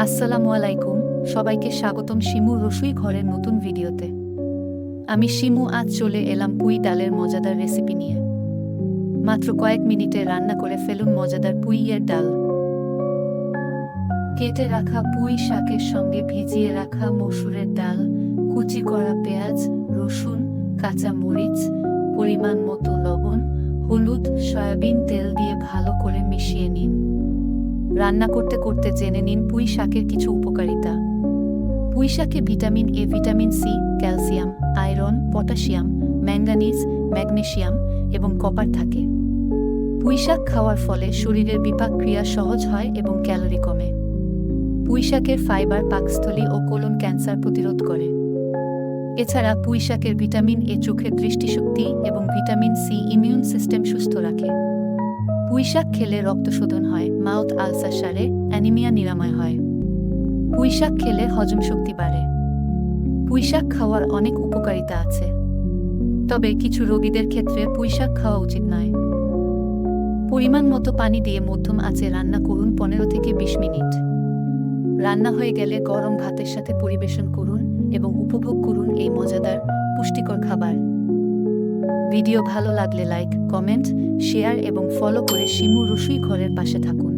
আসসালামু আলাইকুম, সবাইকে স্বাগতম শিমুর রসুই ঘরের নতুন ভিডিওতে। আমি শিমু, আজ চলে এলাম পুঁই ডালের মজাদার রেসিপি নিয়ে। মাত্র কয়েক মিনিটে রান্না করে ফেলুন মজাদার পুঁইয়ের ডাল। কেটে রাখা পুঁই শাকের সঙ্গে ভিজিয়ে রাখা মসুরের ডাল, কুচি করা পেঁয়াজ, রসুন, কাঁচা মরিচ, পরিমাণ মতো লবণ, হলুদ, সয়াবিন তেল দিয়ে ভালো করে মিশিয়ে নিন। রান্না করতে করতে জেনে নিন পুঁই শাকের কিছু উপকারিতা। পুঁই শাকে vitamin A, vitamin C, calcium, iron, potassium, manganese, magnesium এবং কপার থাকে। পুঁই শাক খাওয়ার ফলে শরীরের বিপাক ক্রিয়া সহজ হয় এবং ক্যালোরি কমে। পুঁই শাকের ফাইবার পাকস্থলী ও কোলন ক্যান্সার প্রতিরোধ করে। এছাড়া পুঁই শাকের ভিটামিন এ চোখের দৃষ্টিশক্তি এবং ভিটামিন সি ইমিউন সিস্টেম সুস্থ রাখে। পুঁই শাক খেলে রক্ত শোধন হয়, মাউথ আলসার সারে, অ্যানিমিয়া নিরাময় হয়। পুঁই শাক খেলে হজম শক্তি বাড়ে। পুঁই শাক খাওয়ার অনেক উপকারিতা আছে, তবে কিছু রোগীদের ক্ষেত্রে পুঁই শাক খাওয়া উচিত নয়। পরিমাণ মতো পানি দিয়ে মধ্যম আঁচে রান্না করুন 15 থেকে 20 মিনিট। রান্না হয়ে গেলে গরম ভাতের সাথে পরিবেশন করুন এবং উপভোগ করুন এই মজাদার পুষ্টিকর খাবার। ভিডিও ভালো লাগলে লাইক, কমেন্ট, শেয়ার এবং ফলো করে শিমু রসুই ঘরের পাশে থাকুন।